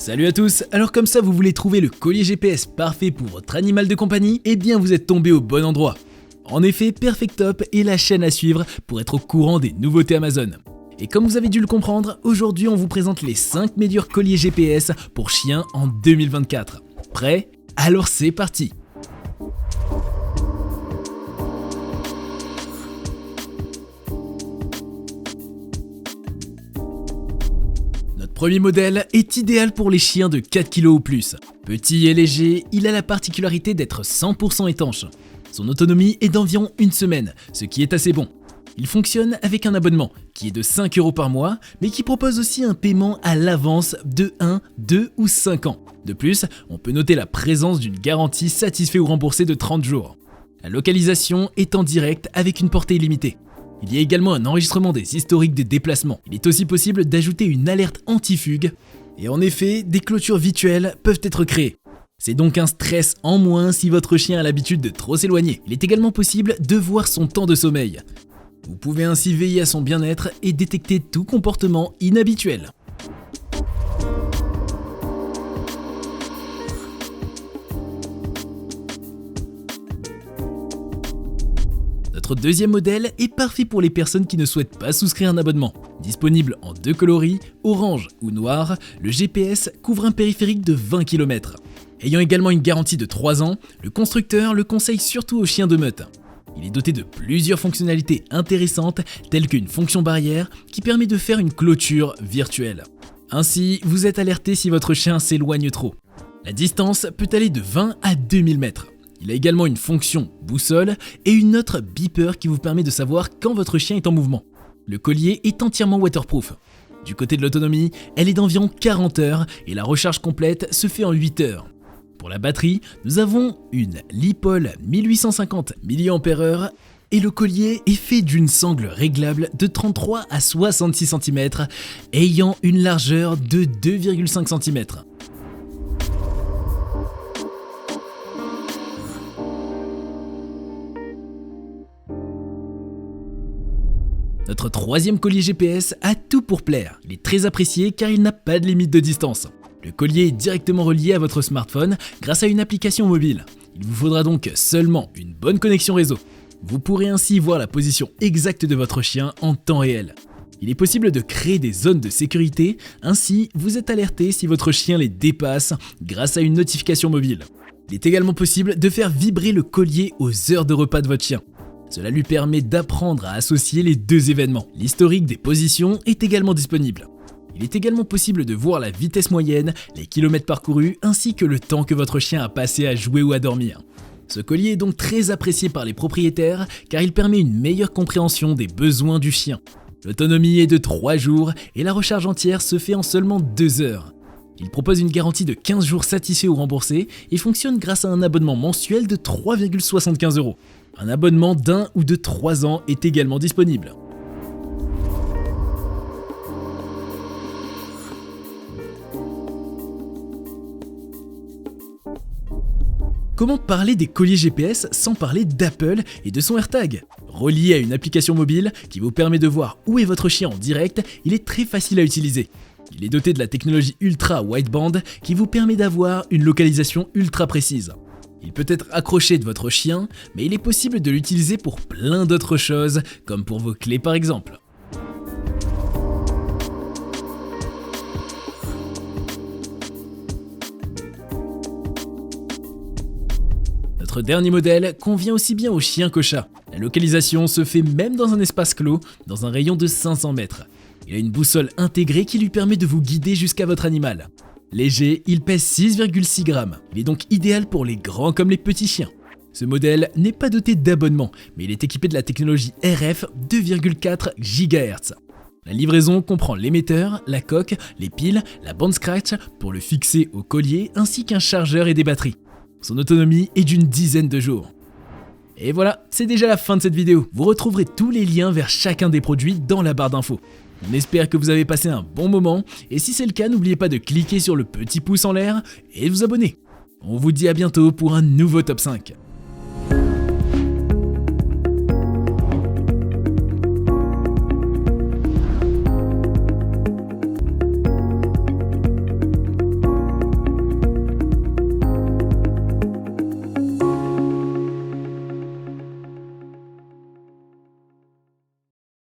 Salut à tous, alors comme ça vous voulez trouver le collier GPS parfait pour votre animal de compagnie? Eh bien vous êtes tombé au bon endroit. En effet, Perfectop est la chaîne à suivre pour être au courant des nouveautés Amazon. Et comme vous avez dû le comprendre, aujourd'hui on vous présente les 5 meilleurs colliers GPS pour chiens en 2024. Prêt? Alors c'est parti! Premier modèle est idéal pour les chiens de 4 kg ou plus. Petit et léger, il a la particularité d'être 100% étanche. Son autonomie est d'environ une semaine, ce qui est assez bon. Il fonctionne avec un abonnement qui est de 5 € par mois, mais qui propose aussi un paiement à l'avance de 1, 2 ou 5 ans. De plus, on peut noter la présence d'une garantie satisfait ou remboursée de 30 jours. La localisation est en direct avec une portée illimitée. Il y a également un enregistrement des historiques de déplacement. Il est aussi possible d'ajouter une alerte anti-fugue. Et en effet, des clôtures virtuelles peuvent être créées. C'est donc un stress en moins si votre chien a l'habitude de trop s'éloigner. Il est également possible de voir son temps de sommeil. Vous pouvez ainsi veiller à son bien-être et détecter tout comportement inhabituel. Notre deuxième modèle est parfait pour les personnes qui ne souhaitent pas souscrire un abonnement. Disponible en 2 coloris, orange ou noir, le GPS couvre un périphérique de 20 km. Ayant également une garantie de 3 ans, le constructeur le conseille surtout aux chiens de meute. Il est doté de plusieurs fonctionnalités intéressantes telles qu'une fonction barrière qui permet de faire une clôture virtuelle. Ainsi, vous êtes alerté si votre chien s'éloigne trop. La distance peut aller de 20 à 2000 mètres. Il a également une fonction boussole et une autre beeper qui vous permet de savoir quand votre chien est en mouvement. Le collier est entièrement waterproof. Du côté de l'autonomie, elle est d'environ 40 heures et la recharge complète se fait en 8 heures. Pour la batterie, nous avons une LiPol 1850 mAh et le collier est fait d'une sangle réglable de 33 à 66 cm ayant une largeur de 2,5 cm. Notre troisième collier GPS a tout pour plaire. Il est très apprécié car il n'a pas de limite de distance. Le collier est directement relié à votre smartphone grâce à une application mobile. Il vous faudra donc seulement une bonne connexion réseau. Vous pourrez ainsi voir la position exacte de votre chien en temps réel. Il est possible de créer des zones de sécurité, ainsi vous êtes alerté si votre chien les dépasse grâce à une notification mobile. Il est également possible de faire vibrer le collier aux heures de repas de votre chien. Cela lui permet d'apprendre à associer les deux événements. L'historique des positions est également disponible. Il est également possible de voir la vitesse moyenne, les kilomètres parcourus ainsi que le temps que votre chien a passé à jouer ou à dormir. Ce collier est donc très apprécié par les propriétaires car il permet une meilleure compréhension des besoins du chien. L'autonomie est de 3 jours et la recharge entière se fait en seulement 2 heures. Il propose une garantie de 15 jours satisfait ou remboursé et fonctionne grâce à un abonnement mensuel de 3,75 €. Un abonnement d'1 ou de 3 ans est également disponible. Comment parler des colliers GPS sans parler d'Apple et de son AirTag? Relié à une application mobile qui vous permet de voir où est votre chien en direct, il est très facile à utiliser. Il est doté de la technologie Ultra Wideband qui vous permet d'avoir une localisation ultra précise. Il peut être accroché de votre chien, mais il est possible de l'utiliser pour plein d'autres choses, comme pour vos clés par exemple. Notre dernier modèle convient aussi bien aux chiens qu'aux chats. La localisation se fait même dans un espace clos, dans un rayon de 500 mètres. Il a une boussole intégrée qui lui permet de vous guider jusqu'à votre animal. Léger, il pèse 6,6 grammes. Il est donc idéal pour les grands comme les petits chiens. Ce modèle n'est pas doté d'abonnement, mais il est équipé de la technologie RF 2,4 GHz. La livraison comprend l'émetteur, la coque, les piles, la bande scratch pour le fixer au collier ainsi qu'un chargeur et des batteries. Son autonomie est d'une dizaine de jours. Et voilà, c'est déjà la fin de cette vidéo. Vous retrouverez tous les liens vers chacun des produits dans la barre d'infos. On espère que vous avez passé un bon moment et si c'est le cas, n'oubliez pas de cliquer sur le petit pouce en l'air et de vous abonner. On vous dit à bientôt pour un nouveau top 5.